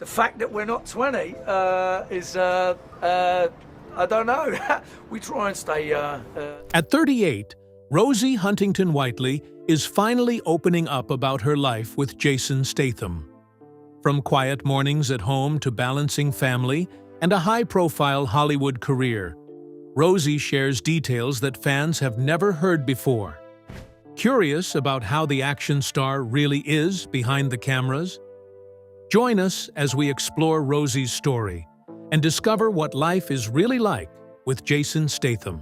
The fact that we're not 20 is, I don't know. We try and stay... At 38, Rosie Huntington-Whiteley is finally opening up about her life with Jason Statham. From quiet mornings at home to balancing family and a high-profile Hollywood career, Rosie shares details that fans have never heard before. Curious about how the action star really is behind the cameras? Join us as we explore Rosie's story and discover what life is really like with Jason Statham.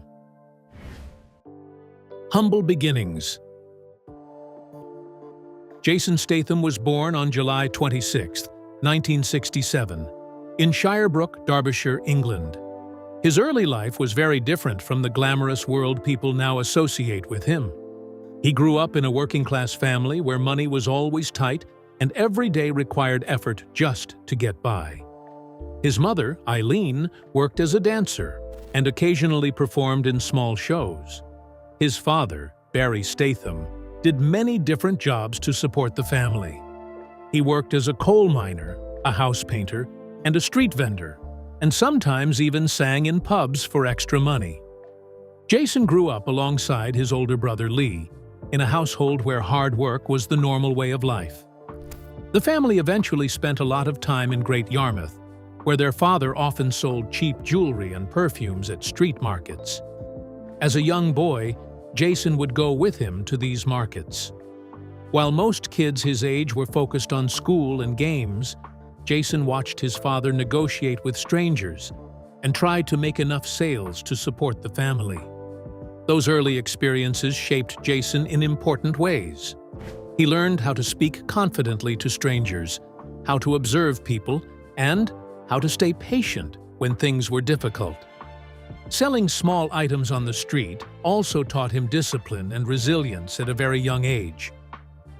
Humble beginnings. Jason Statham was born on July 26, 1967, in Shirebrook, Derbyshire, England. His early life was very different from the glamorous world people now associate with him. He grew up in a working-class family where money was always tight and every day required effort just to get by. His mother, Eileen, worked as a dancer and occasionally performed in small shows. His father, Barry Statham, did many different jobs to support the family. He worked as a coal miner, a house painter, and a street vendor, and sometimes even sang in pubs for extra money. Jason grew up alongside his older brother Lee, in a household where hard work was the normal way of life. The family eventually spent a lot of time in Great Yarmouth, where their father often sold cheap jewelry and perfumes at street markets. As a young boy, Jason would go with him to these markets. While most kids his age were focused on school and games, Jason watched his father negotiate with strangers and tried to make enough sales to support the family. Those early experiences shaped Jason in important ways. He learned how to speak confidently to strangers, how to observe people, and how to stay patient when things were difficult. Selling small items on the street also taught him discipline and resilience at a very young age.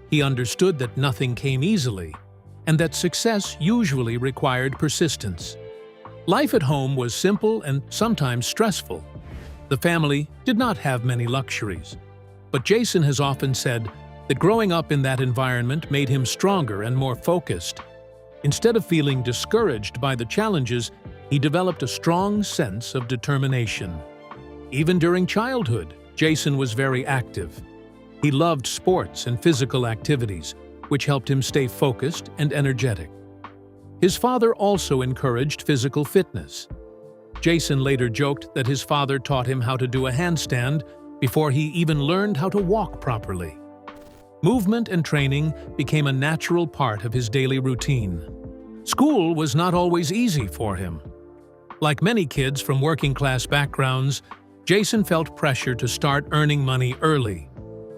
He understood that nothing came easily, and that success usually required persistence. Life at home was simple and sometimes stressful. The family did not have many luxuries, but Jason has often said that growing up in that environment made him stronger and more focused. Instead of feeling discouraged by the challenges, he developed a strong sense of determination. Even during childhood, Jason was very active. He loved sports and physical activities, which helped him stay focused and energetic. His father also encouraged physical fitness. Jason later joked that his father taught him how to do a handstand before he even learned how to walk properly. Movement and training became a natural part of his daily routine. School was not always easy for him. Like many kids from working-class backgrounds, Jason felt pressure to start earning money early,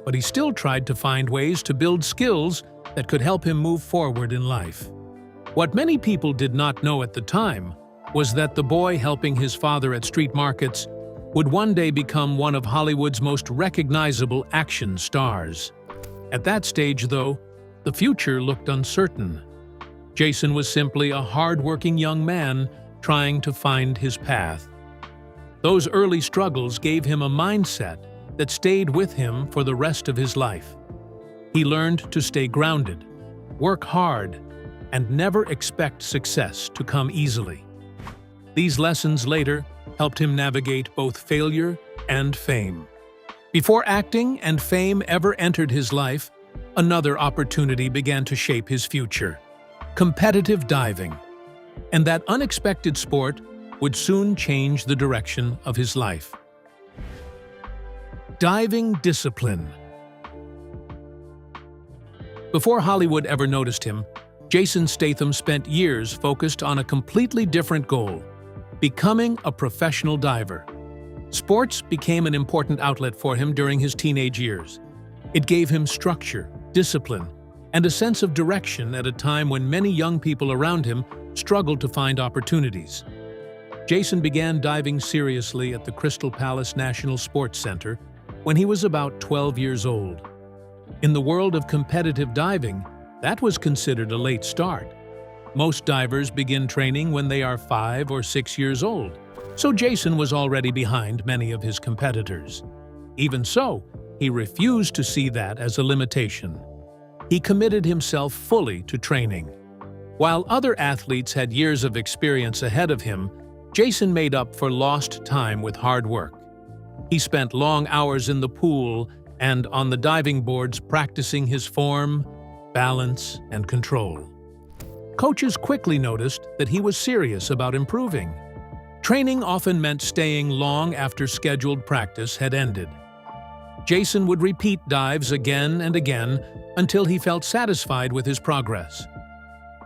but he still tried to find ways to build skills that could help him move forward in life. What many people did not know at the time was that the boy helping his father at street markets would one day become one of Hollywood's most recognizable action stars. At that stage, though, the future looked uncertain. Jason was simply a hard-working young man trying to find his path. Those early struggles gave him a mindset that stayed with him for the rest of his life. He learned to stay grounded, work hard, and never expect success to come easily. These lessons later helped him navigate both failure and fame. Before acting and fame ever entered his life, another opportunity began to shape his future: competitive diving. And that unexpected sport would soon change the direction of his life. Diving discipline. Before Hollywood ever noticed him, Jason Statham spent years focused on a completely different goal: becoming a professional diver. Sports became an important outlet for him during his teenage years. It gave him structure, discipline, and a sense of direction at a time when many young people around him struggled to find opportunities. Jason began diving seriously at the Crystal Palace National Sports Center when he was about 12 years old. In the world of competitive diving, that was considered a late start. Most divers begin training when they are 5 or 6 years old, so Jason was already behind many of his competitors. Even so, he refused to see that as a limitation. He committed himself fully to training. While other athletes had years of experience ahead of him, Jason made up for lost time with hard work. He spent long hours in the pool and on the diving boards practicing his form, balance, and control. Coaches quickly noticed that he was serious about improving. Training often meant staying long after scheduled practice had ended. Jason would repeat dives again and again until he felt satisfied with his progress.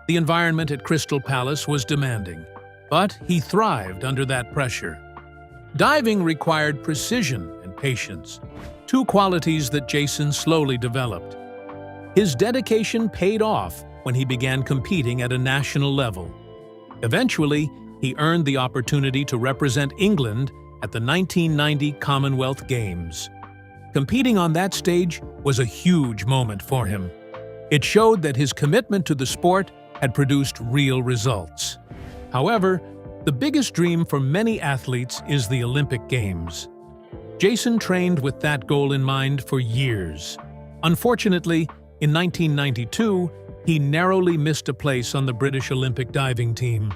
The environment at Crystal Palace was demanding, but he thrived under that pressure. Diving required precision and patience, two qualities that Jason slowly developed. His dedication paid off when he began competing at a national level. Eventually, he earned the opportunity to represent England at the 1990 Commonwealth Games. Competing on that stage was a huge moment for him. It showed that his commitment to the sport had produced real results. However, the biggest dream for many athletes is the Olympic Games. Jason trained with that goal in mind for years. Unfortunately, in 1992, he narrowly missed a place on the British Olympic diving team.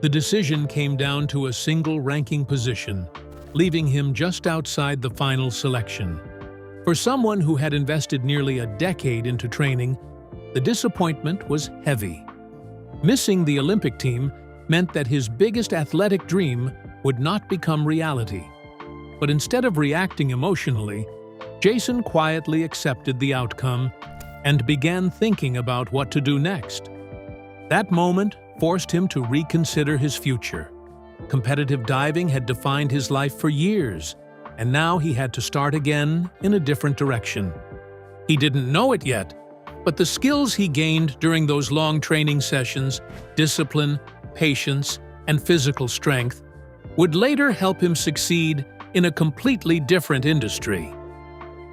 The decision came down to a single ranking position, leaving him just outside the final selection. For someone who had invested nearly a decade into training, the disappointment was heavy. Missing the Olympic team meant that his biggest athletic dream would not become reality. But instead of reacting emotionally, Jason quietly accepted the outcome and began thinking about what to do next. That moment forced him to reconsider his future. Competitive diving had defined his life for years, and now he had to start again in a different direction. He didn't know it yet, but the skills he gained during those long training sessions, discipline, patience, and physical strength, would later help him succeed in a completely different industry.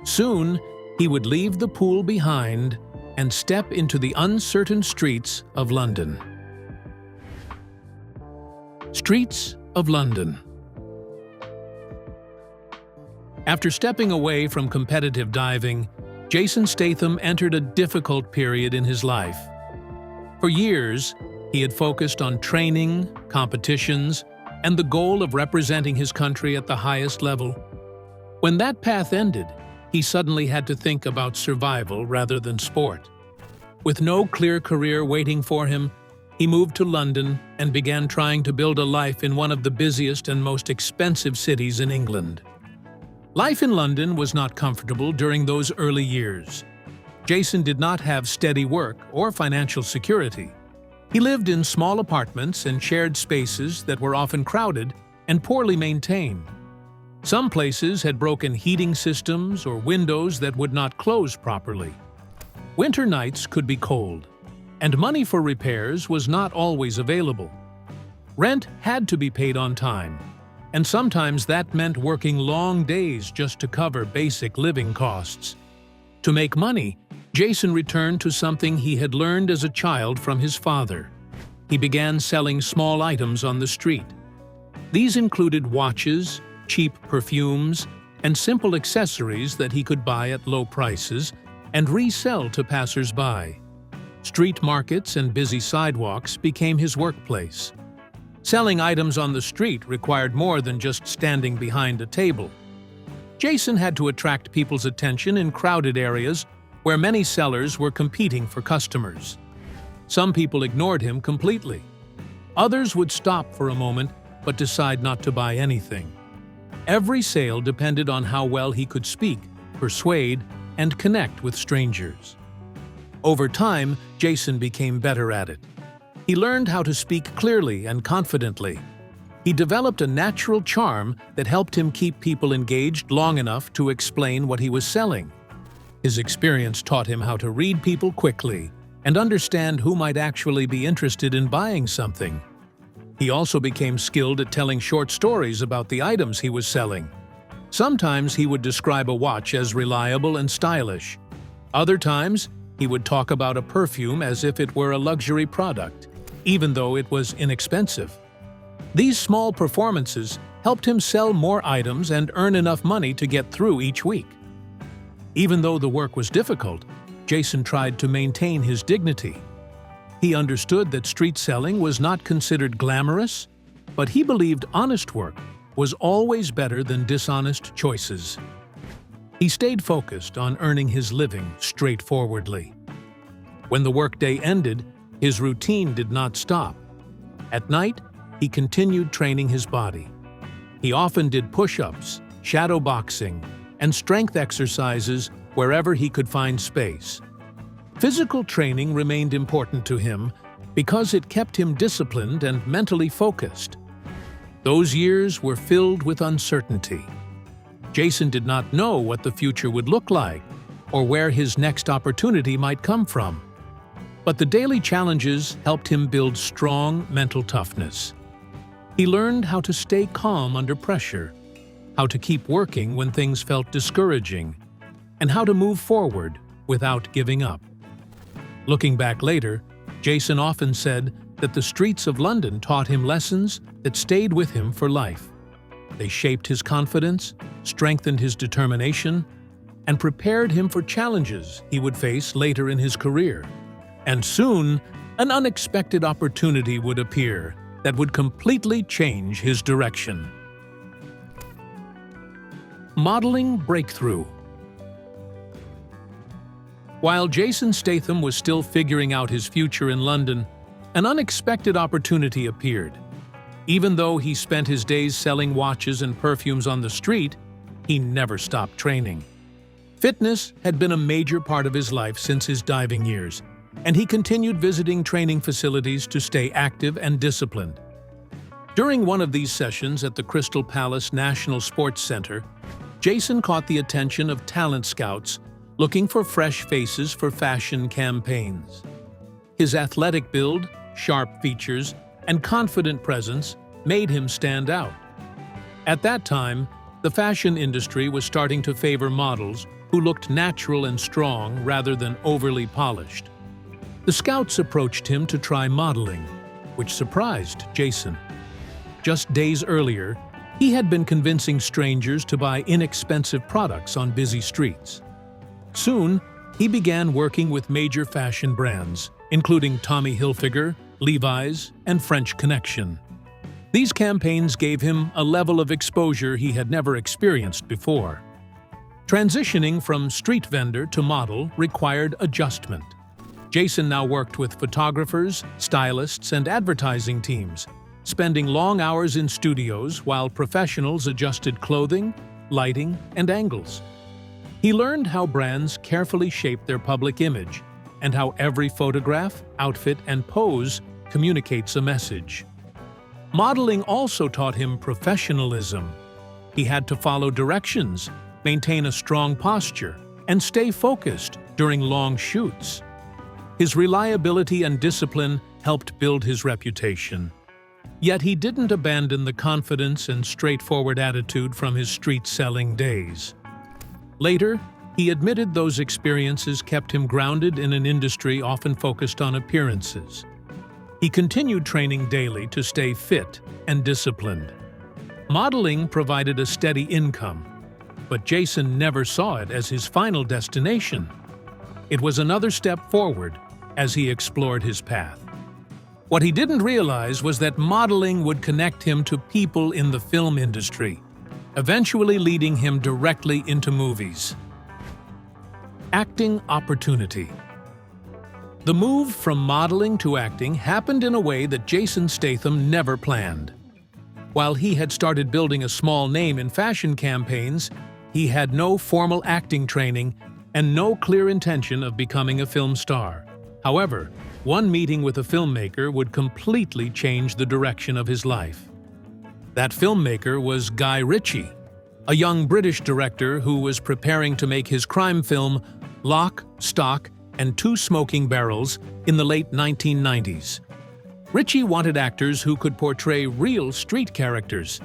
Soon, he would leave the pool behind and step into the uncertain streets of London. Streets of London. After stepping away from competitive diving, Jason Statham entered a difficult period in his life. For years, he had focused on training, competitions, and the goal of representing his country at the highest level. When that path ended, he suddenly had to think about survival rather than sport. With no clear career waiting for him, he moved to London and began trying to build a life in one of the busiest and most expensive cities in England. Life in London was not comfortable during those early years. Jason did not have steady work or financial security. He lived in small apartments and shared spaces that were often crowded and poorly maintained. Some places had broken heating systems or windows that would not close properly. Winter nights could be cold, and money for repairs was not always available. Rent had to be paid on time, and sometimes that meant working long days just to cover basic living costs. To make money, Jason returned to something he had learned as a child from his father. He began selling small items on the street. These included watches, cheap perfumes, and simple accessories that he could buy at low prices and resell to passers-by. Street markets and busy sidewalks became his workplace. Selling items on the street required more than just standing behind a table. Jason had to attract people's attention in crowded areas where many sellers were competing for customers. Some people ignored him completely. Others would stop for a moment but decide not to buy anything. Every sale depended on how well he could speak, persuade, and connect with strangers. Over time, Jason became better at it. He learned how to speak clearly and confidently. He developed a natural charm that helped him keep people engaged long enough to explain what he was selling. His experience taught him how to read people quickly and understand who might actually be interested in buying something. He also became skilled at telling short stories about the items he was selling. Sometimes he would describe a watch as reliable and stylish. Other times, he would talk about a perfume as if it were a luxury product, even though it was inexpensive. These small performances helped him sell more items and earn enough money to get through each week. Even though the work was difficult, Jason tried to maintain his dignity. He understood that street selling was not considered glamorous, but he believed honest work was always better than dishonest choices. He stayed focused on earning his living straightforwardly. When the workday ended, his routine did not stop. At night, he continued training his body. He often did push-ups, shadow boxing, and strength exercises wherever he could find space. Physical training remained important to him because it kept him disciplined and mentally focused. Those years were filled with uncertainty. Jason did not know what the future would look like or where his next opportunity might come from. But the daily challenges helped him build strong mental toughness. He learned how to stay calm under pressure, how to keep working when things felt discouraging, and how to move forward without giving up. Looking back later, Jason often said that the streets of London taught him lessons that stayed with him for life. They shaped his confidence, strengthened his determination, and prepared him for challenges he would face later in his career. And soon, an unexpected opportunity would appear that would completely change his direction. Modeling breakthrough. While Jason Statham was still figuring out his future in London, an unexpected opportunity appeared. Even though he spent his days selling watches and perfumes on the street, he never stopped training. Fitness had been a major part of his life since his diving years, and he continued visiting training facilities to stay active and disciplined. During one of these sessions at the Crystal Palace National Sports Center, Jason caught the attention of talent scouts looking for fresh faces for fashion campaigns. His athletic build, sharp features, and confident presence made him stand out. At that time, the fashion industry was starting to favor models who looked natural and strong rather than overly polished. The scouts approached him to try modeling, which surprised Jason. Just days earlier, he had been convincing strangers to buy inexpensive products on busy streets. Soon, he began working with major fashion brands, including Tommy Hilfiger, Levi's, and French Connection. These campaigns gave him a level of exposure he had never experienced before. Transitioning from street vendor to model required adjustment. Jason now worked with photographers, stylists, and advertising teams, spending long hours in studios while professionals adjusted clothing, lighting, and angles. He learned how brands carefully shape their public image and how every photograph, outfit, and pose communicates a message. Modeling also taught him professionalism. He had to follow directions, maintain a strong posture, and stay focused during long shoots. His reliability and discipline helped build his reputation. Yet he didn't abandon the confidence and straightforward attitude from his street-selling days. Later, he admitted those experiences kept him grounded in an industry often focused on appearances. He continued training daily to stay fit and disciplined. Modeling provided a steady income, but Jason never saw it as his final destination. It was another step forward as he explored his path. What he didn't realize was that modeling would connect him to people in the film industry, eventually leading him directly into movies. Acting opportunity. The move from modeling to acting happened in a way that Jason Statham never planned. While he had started building a small name in fashion campaigns, he had no formal acting training and no clear intention of becoming a film star. However, one meeting with a filmmaker would completely change the direction of his life. That filmmaker was Guy Ritchie, a young British director who was preparing to make his crime film Lock, Stock, and Two Smoking Barrels in the late 1990s. Ritchie wanted actors who could portray real street characters.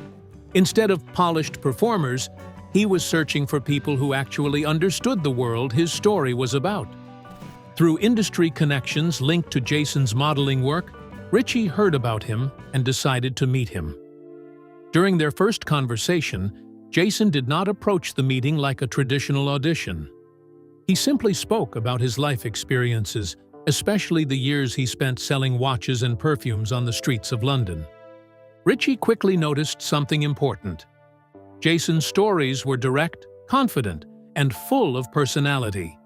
Instead of polished performers, he was searching for people who actually understood the world his story was about. Through industry connections linked to Jason's modeling work, Ritchie heard about him and decided to meet him. During their first conversation, Jason did not approach the meeting like a traditional audition. He simply spoke about his life experiences, especially the years he spent selling watches and perfumes on the streets of London. Ritchie quickly noticed something important. Jason's stories were direct, confident, and full of personality.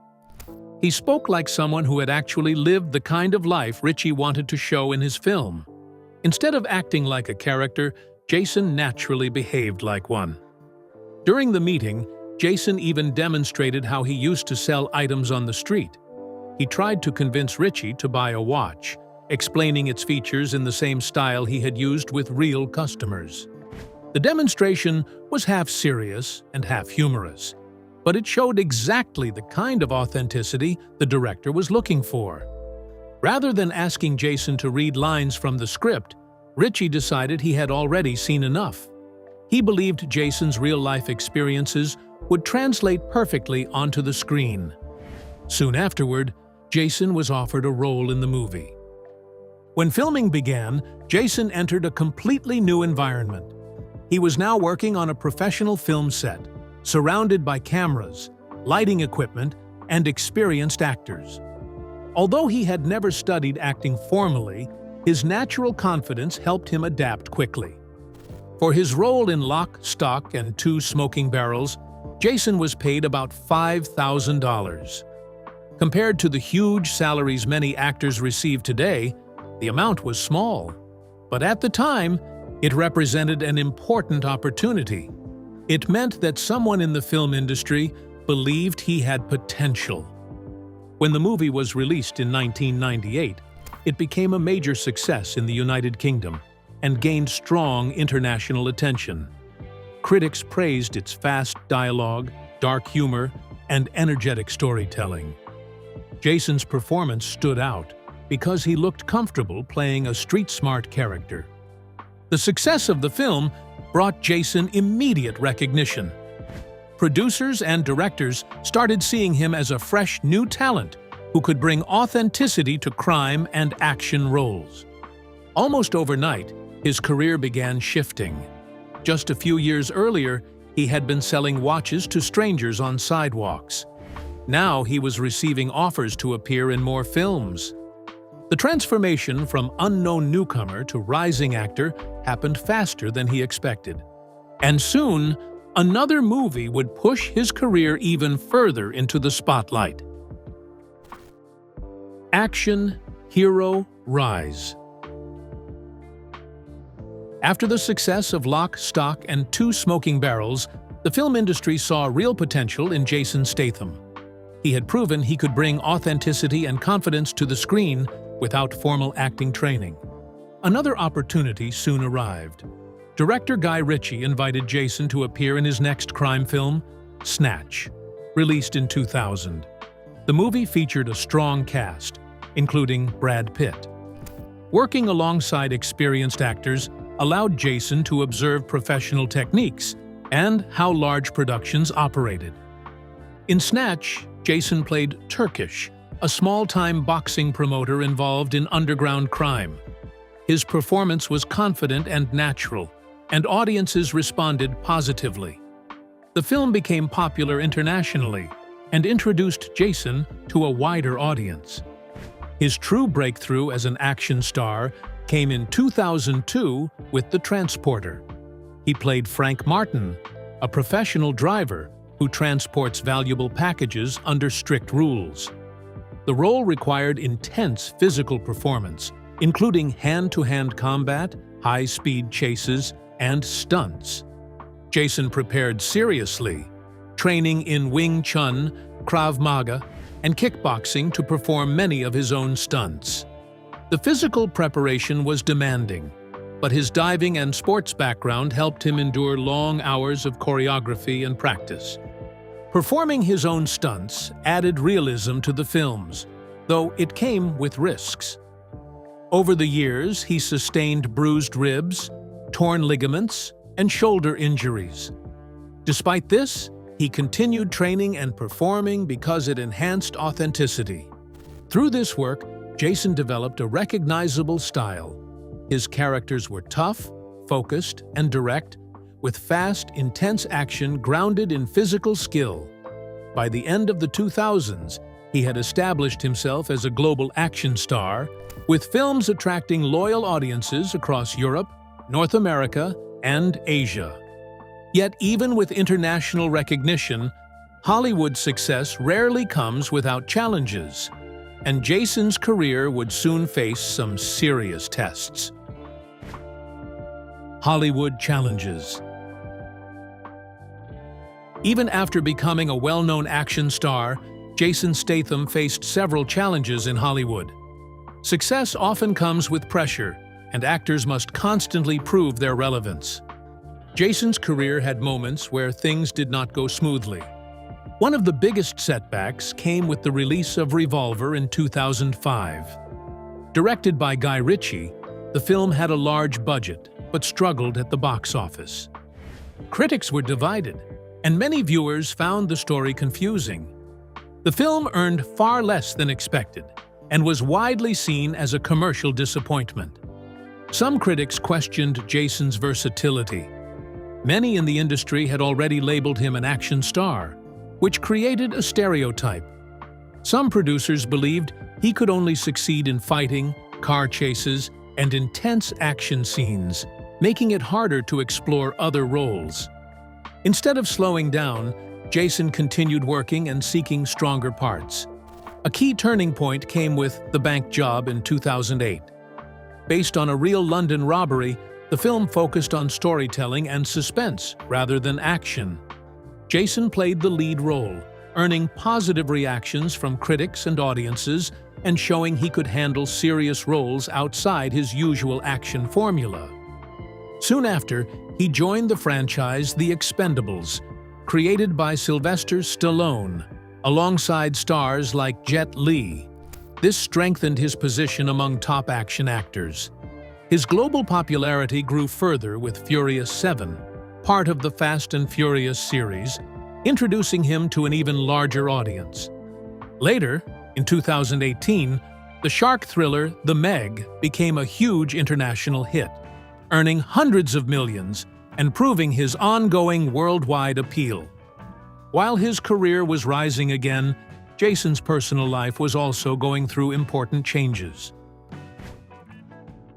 He spoke like someone who had actually lived the kind of life Ritchie wanted to show in his film. Instead of acting like a character, Jason naturally behaved like one. During the meeting, Jason even demonstrated how he used to sell items on the street. He tried to convince Ritchie to buy a watch, explaining its features in the same style he had used with real customers. The demonstration was half serious and half humorous, but it showed exactly the kind of authenticity the director was looking for. Rather than asking Jason to read lines from the script, Ritchie decided he had already seen enough. He believed Jason's real-life experiences would translate perfectly onto the screen. Soon afterward, Jason was offered a role in the movie. When filming began, Jason entered a completely new environment. He was now working on a professional film set, surrounded by cameras, lighting equipment, and experienced actors. Although he had never studied acting formally, his natural confidence helped him adapt quickly. For his role in Lock, Stock, and Two Smoking Barrels, Jason was paid about $5,000. Compared to the huge salaries many actors receive today, the amount was small. But at the time, it represented an important opportunity. It meant that someone in the film industry believed he had potential. When the movie was released in 1998, it became a major success in the United Kingdom and gained strong international attention. Critics praised its fast dialogue, dark humor, and energetic storytelling. Jason's performance stood out because he looked comfortable playing a street-smart character. The success of the film brought Jason immediate recognition. Producers and directors started seeing him as a fresh new talent who could bring authenticity to crime and action roles. Almost overnight, his career began shifting. Just a few years earlier, he had been selling watches to strangers on sidewalks. Now he was receiving offers to appear in more films. The transformation from unknown newcomer to rising actor happened faster than he expected. And soon, another movie would push his career even further into the spotlight. Action Hero Rise. After the success of Lock, Stock, and Two Smoking Barrels, the film industry saw real potential in Jason Statham. He had proven he could bring authenticity and confidence to the screen without formal acting training. Another opportunity soon arrived. Director Guy Ritchie invited Jason to appear in his next crime film, Snatch, released in 2000. The movie featured a strong cast, including Brad Pitt. Working alongside experienced actors allowed Jason to observe professional techniques and how large productions operated. In Snatch, Jason played Turkish, a small-time boxing promoter involved in underground crime. His performance was confident and natural, and audiences responded positively. The film became popular internationally and introduced Jason to a wider audience. His true breakthrough as an action star came in 2002 with The Transporter. He played Frank Martin, a professional driver who transports valuable packages under strict rules. The role required intense physical performance, including hand-to-hand combat, high-speed chases, and stunts. Jason prepared seriously, training in Wing Chun, Krav Maga, and kickboxing to perform many of his own stunts. The physical preparation was demanding, but his diving and sports background helped him endure long hours of choreography and practice. Performing his own stunts added realism to the films, though it came with risks. Over the years, he sustained bruised ribs, torn ligaments, and shoulder injuries. Despite this, he continued training and performing because it enhanced authenticity. Through this work, Jason developed a recognizable style. His characters were tough, focused, and direct, with fast, intense action grounded in physical skill. By the end of the 2000s, He had established himself as a global action star, with films attracting loyal audiences across Europe, North America, and Asia. Yet even with international recognition, Hollywood success rarely comes without challenges, and Jason's career would soon face some serious tests. Hollywood challenges. Even after becoming a well-known action star, Jason Statham faced several challenges in Hollywood. Success often comes with pressure, and actors must constantly prove their relevance. Jason's career had moments where things did not go smoothly. One of the biggest setbacks came with the release of Revolver in 2005. Directed by Guy Ritchie, the film had a large budget, but struggled at the box office. Critics were divided, and many viewers found the story confusing. The film earned far less than expected, and was widely seen as a commercial disappointment. Some critics questioned Jason's versatility. Many in the industry had already labeled him an action star, which created a stereotype. Some producers believed he could only succeed in fighting, car chases, and intense action scenes, making it harder to explore other roles. Instead of slowing down, Jason continued working and seeking stronger parts. A key turning point came with The Bank Job in 2008. Based on a real London robbery, the film focused on storytelling and suspense rather than action. Jason played the lead role, earning positive reactions from critics and audiences and showing he could handle serious roles outside his usual action formula. Soon after, he joined the franchise The Expendables, created by Sylvester Stallone, alongside stars like Jet Li. This strengthened his position among top action actors. His global popularity grew further with Furious 7, part of the Fast and Furious series, introducing him to an even larger audience. Later, in 2018, the shark thriller The Meg became a huge international hit, earning hundreds of millions and proving his ongoing worldwide appeal. While his career was rising again, Jason's personal life was also going through important changes.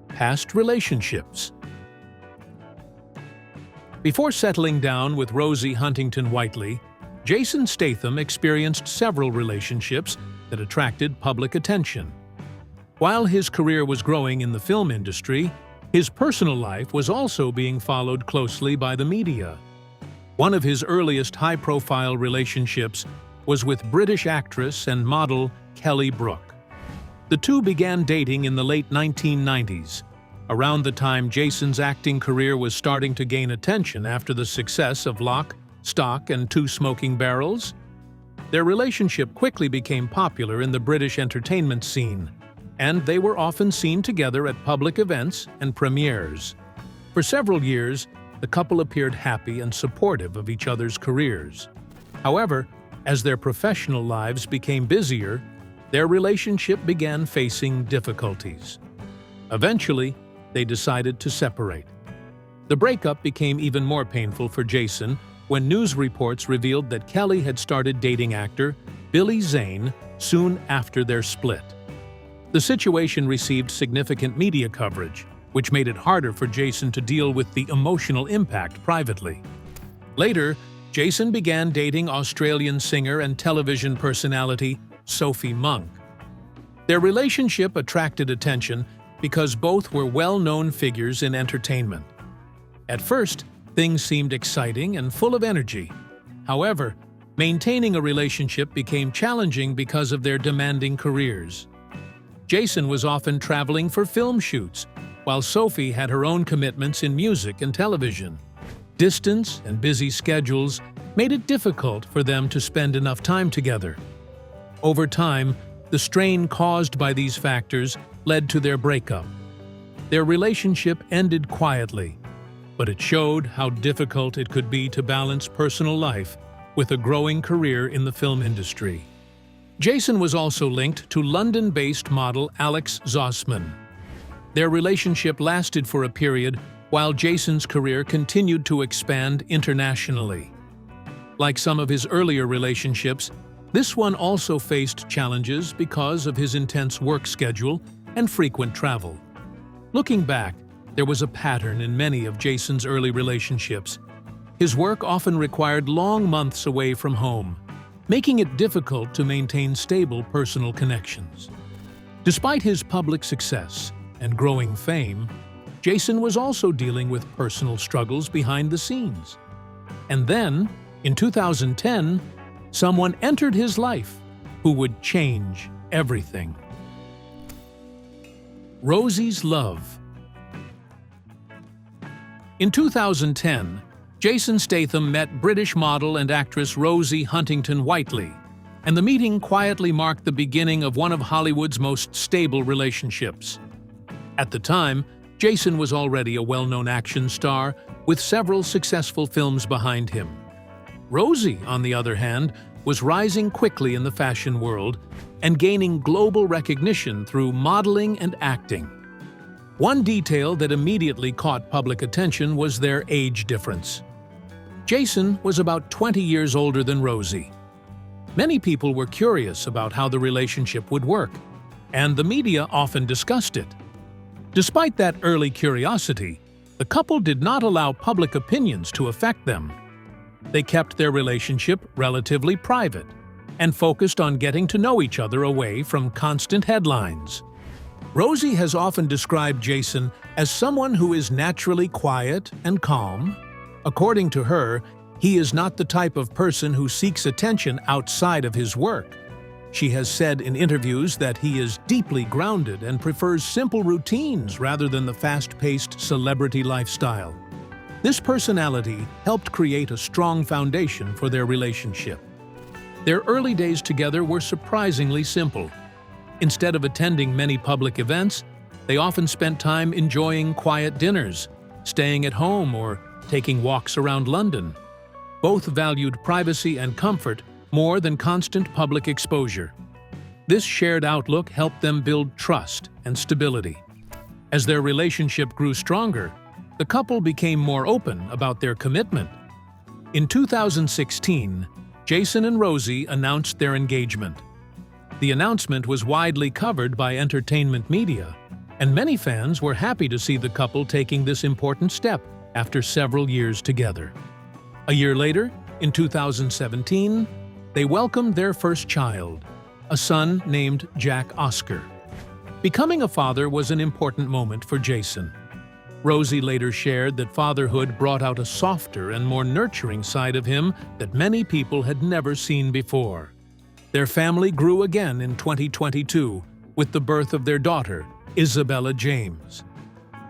Past relationships. Before settling down with Rosie Huntington-Whiteley, Jason Statham experienced several relationships that attracted public attention. While his career was growing in the film industry, his personal life was also being followed closely by the media. One of his earliest high-profile relationships was with British actress and model Kelly Brook. The two began dating in the late 1990s, around the time Jason's acting career was starting to gain attention after the success of Lock, Stock, and Two Smoking Barrels. Their relationship quickly became popular in the British entertainment scene, and they were often seen together at public events and premieres. For several years, the couple appeared happy and supportive of each other's careers. However, as their professional lives became busier, their relationship began facing difficulties. Eventually, they decided to separate. The breakup became even more painful for Jason when news reports revealed that Kelly had started dating actor Billy Zane soon after their split. The situation received significant media coverage, which made it harder for Jason to deal with the emotional impact privately. Later, Jason began dating Australian singer and television personality Sophie Monk. Their relationship attracted attention because both were well-known figures in entertainment. At first, things seemed exciting and full of energy. However, maintaining a relationship became challenging because of their demanding careers. Jason was often traveling for film shoots, while Sophie had her own commitments in music and television. Distance and busy schedules made it difficult for them to spend enough time together. Over time, the strain caused by these factors led to their breakup. Their relationship ended quietly, but it showed how difficult it could be to balance personal life with a growing career in the film industry. Jason was also linked to London-based model Alex Zossman. Their relationship lasted for a period while Jason's career continued to expand internationally. Like some of his earlier relationships, This one also faced challenges because of his intense work schedule and frequent travel. Looking back, there was a pattern in many of Jason's early relationships. His work often required long months away from home, making it difficult to maintain stable personal connections. Despite his public success and growing fame, Jason was also dealing with personal struggles behind the scenes. And then, in 2010, someone entered his life who would change everything. Rosie's love. In 2010, Jason Statham met British model and actress Rosie Huntington-Whiteley, and the meeting quietly marked the beginning of one of Hollywood's most stable relationships. At the time, Jason was already a well-known action star with several successful films behind him. Rosie, on the other hand, was rising quickly in the fashion world and gaining global recognition through modeling and acting. One detail that immediately caught public attention was their age difference. Jason was about 20 years older than Rosie. Many people were curious about how the relationship would work, and the media often discussed it. Despite that early curiosity, the couple did not allow public opinions to affect them. They kept their relationship relatively private and focused on getting to know each other away from constant headlines. Rosie has often described Jason as someone who is naturally quiet and calm. According to her, he is not the type of person who seeks attention outside of his work. She has said in interviews that he is deeply grounded and prefers simple routines rather than the fast-paced celebrity lifestyle. This personality helped create a strong foundation for their relationship. Their early days together were surprisingly simple. Instead of attending many public events, they often spent time enjoying quiet dinners, staying at home, or taking walks around London. Both valued privacy and comfort more than constant public exposure. This shared outlook helped them build trust and stability. As their relationship grew stronger, the couple became more open about their commitment. In 2016, Jason and Rosie announced their engagement. The announcement was widely covered by entertainment media, and many fans were happy to see the couple taking this important step after several years together. A year later, in 2017, they welcomed their first child, a son named Jack Oscar. Becoming a father was an important moment for Jason. Rosie later shared that fatherhood brought out a softer and more nurturing side of him that many people had never seen before. Their family grew again in 2022 with the birth of their daughter, Isabella James.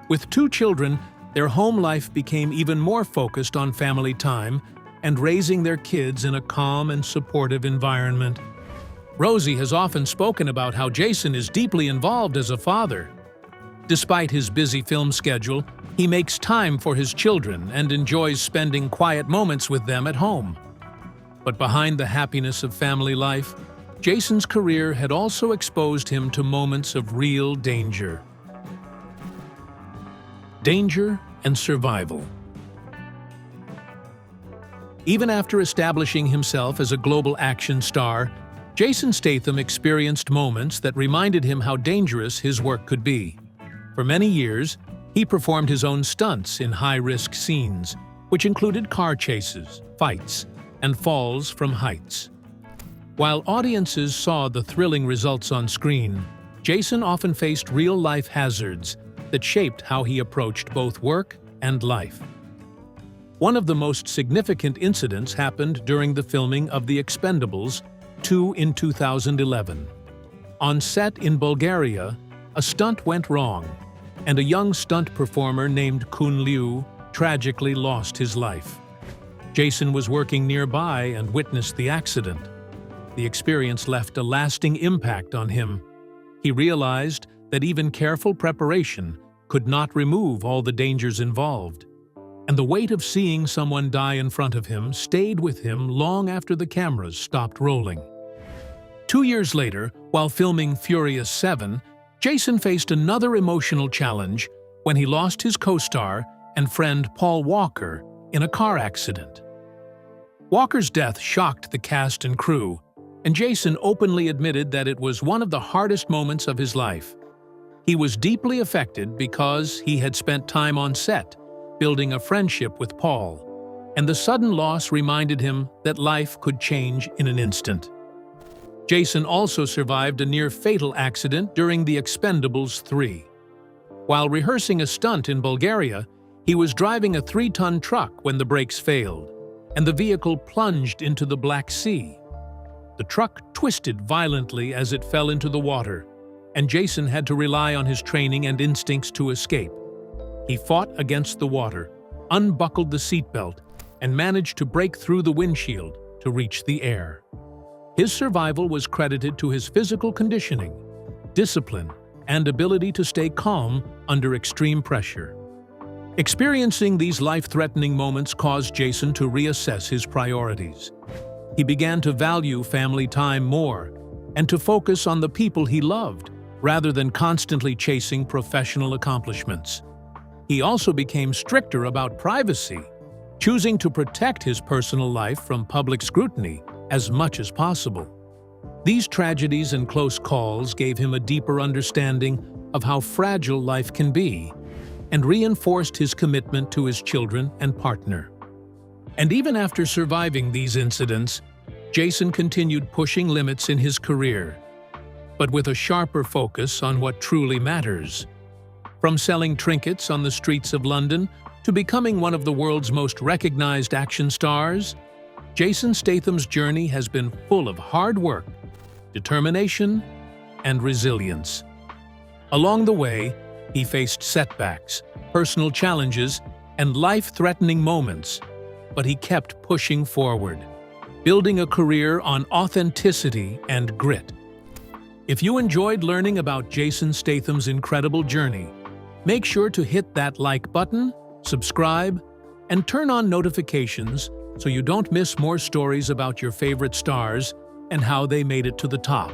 With 2 children, their home life became even more focused on family time and raising their kids in a calm and supportive environment. Rosie has often spoken about how Jason is deeply involved as a father. Despite his busy film schedule, he makes time for his children and enjoys spending quiet moments with them at home. But behind the happiness of family life, Jason's career had also exposed him to moments of real danger. Danger and survival. Even after establishing himself as a global action star, Jason Statham experienced moments that reminded him how dangerous his work could be. For many years, he performed his own stunts in high-risk scenes, which included car chases, fights, and falls from heights. While audiences saw the thrilling results on screen, Jason often faced real-life hazards that shaped how he approached both work and life. One of the most significant incidents happened during the filming of The Expendables 2 in 2011. On set in Bulgaria, a stunt went wrong, and a young stunt performer named Kun Liu tragically lost his life. Jason was working nearby and witnessed the accident. The experience left a lasting impact on him. He realized that even careful preparation could not remove all the dangers involved, and the weight of seeing someone die in front of him stayed with him long after the cameras stopped rolling. 2 years later, while filming Furious 7, Jason faced another emotional challenge when he lost his co-star and friend Paul Walker in a car accident. Walker's death shocked the cast and crew, and Jason openly admitted that it was one of the hardest moments of his life. He was deeply affected because he had spent time on set, building a friendship with Paul, and the sudden loss reminded him that life could change in an instant. Jason also survived a near-fatal accident during The Expendables 3. While rehearsing a stunt in Bulgaria, he was driving a 3-ton truck when the brakes failed, and the vehicle plunged into the Black Sea. The truck twisted violently as it fell into the water, and Jason had to rely on his training and instincts to escape. He fought against the water, unbuckled the seatbelt, and managed to break through the windshield to reach the air. His survival was credited to his physical conditioning, discipline, and ability to stay calm under extreme pressure. Experiencing these life-threatening moments caused Jason to reassess his priorities. He began to value family time more and to focus on the people he loved, rather than constantly chasing professional accomplishments. He also became stricter about privacy, choosing to protect his personal life from public scrutiny as much as possible. These tragedies and close calls gave him a deeper understanding of how fragile life can be, and reinforced his commitment to his children and partner. And even after surviving these incidents, Jason continued pushing limits in his career, but with a sharper focus on what truly matters. From selling trinkets on the streets of London to becoming one of the world's most recognized action stars, Jason Statham's journey has been full of hard work, determination, and resilience. Along the way, he faced setbacks, personal challenges, and life-threatening moments, but he kept pushing forward, building a career on authenticity and grit. If you enjoyed learning about Jason Statham's incredible journey, make sure to hit that like button, subscribe, and turn on notifications so you don't miss more stories about your favorite stars and how they made it to the top.